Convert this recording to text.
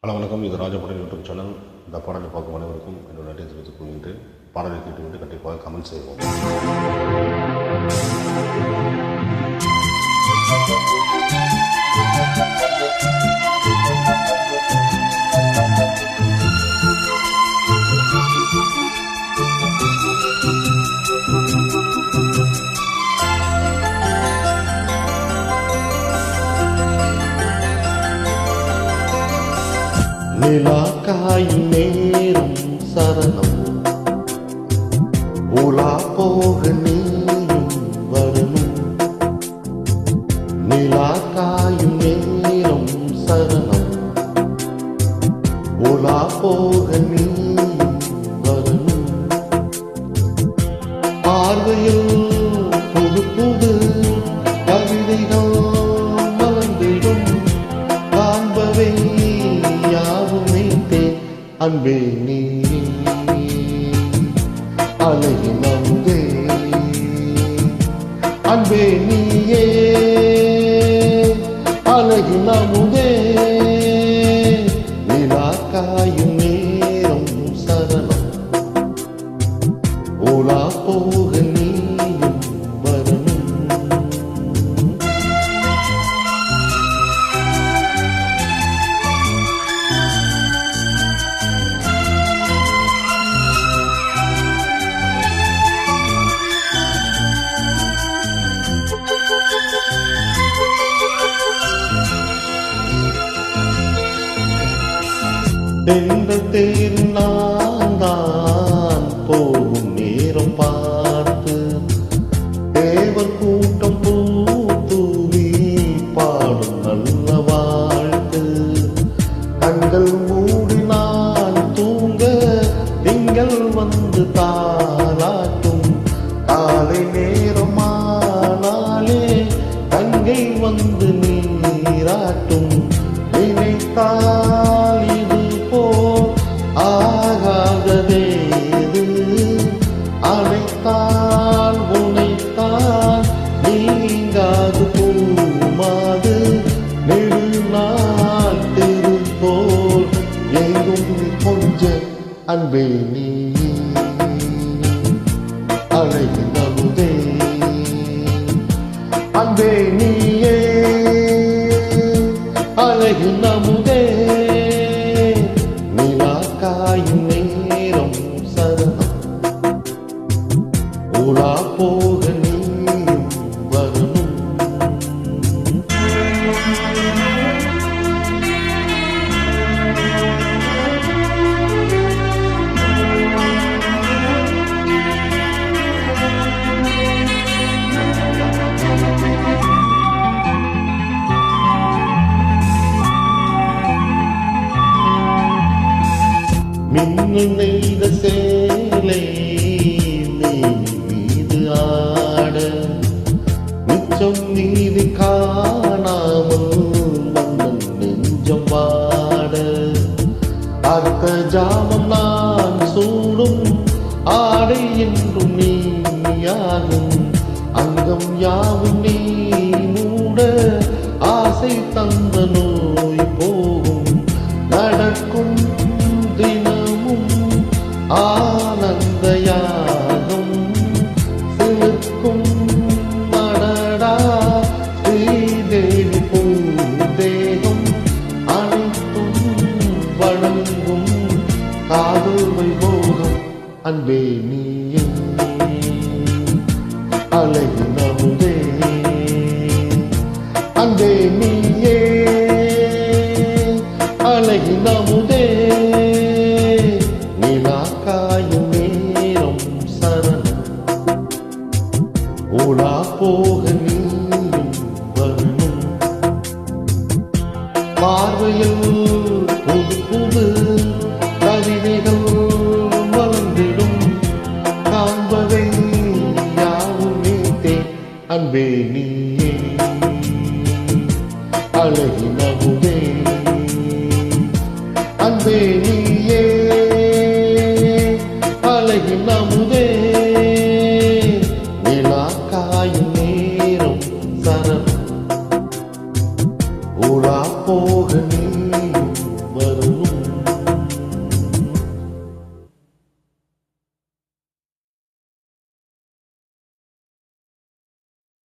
Hello வணக்கம், இது ராஜபாடல் YouTube channel. இந்த பாடலை பார்க்கும் அனைவருக்கும் என்னோட நன்றி தெரிவித்துக் கொள்கின்றேன். பாடலை கேட்டுவிட்டு கண்டிப்பாக கமெண்ட் செய்வோம். நிலா காயும் நேரம் சரணம், உலா போக நீயும் வரணும். நிலா காயும் நேரம் சரணம், உலா போக நீயும் வரணும். பார்வையில் புது புது கவிதைகள் மலர்ந்திடும், காண்பவை அன்பே நீ அழகின் அமுதே, அன்பே நீயே அழகின் அமுதே. நிலா காயும் நேரம் சரணம், உலா போக நீயும் வரணும். தென்றல் தேர் நான் தான் போகும் நேரம் பார்த்து, தேவர் கூட்டம் பூத்தூவி பாடும் நல்ல வாழ்த்து. கண்கள் மூடி நான் தூங்க திங்கள் வந்து தாலாட்டும், காலை நேரமானாலே தங்கை வந்து நீராட்டும். நினைத்தால் இது போல் ஆகாததேது, அழைத்தால் உனைத்தான் நீங்காது பூமாது. நெடுநாள் திருப்போல் எங்கும் கொஞ்ச அன்பே நீ அழகின் அமுதே, அன்பே நீயே அழகின் அமுதே. நிலா காயும் நேரம் சரணம், உலா போக நீயும் வரணும். மின்னல் நெய்த சேலை மீது ஆட, மிச்சம் நீதி காணாமல் மன்னன் நெஞ்சம் வாட. அர்த்த ஜாமம் நான் சூடும் ஆடை என்றும் நீயாகும், அங்கம் யாவும் நீ மூட ஆசை தந்த நோய் போகும். நடக்கும் தினமும் ஆனந்த யாகம், சிலுக்கும் மடடா ஸ்ரீதேவி பூதேகம். அனைத்தும் வழங்கும் காதல் வைபோகம், அன்பே நீயே அழகின் அமுதே, அன்பே நீயே அழகின் அமுதே. நிலா காயும் நேரம் சரணம், உலா போக நீயும் வரணும். பார்வையில் புது புது கவிதைகள் மலர்ந்திடும், காண்பவை யாவுமே தேன். அன்பே நீயே அழகின் அமுதே, அன்பே நீயே அழகின் அமுதே. நிலா காயும் நேரம் சரணம், உலா போக நீ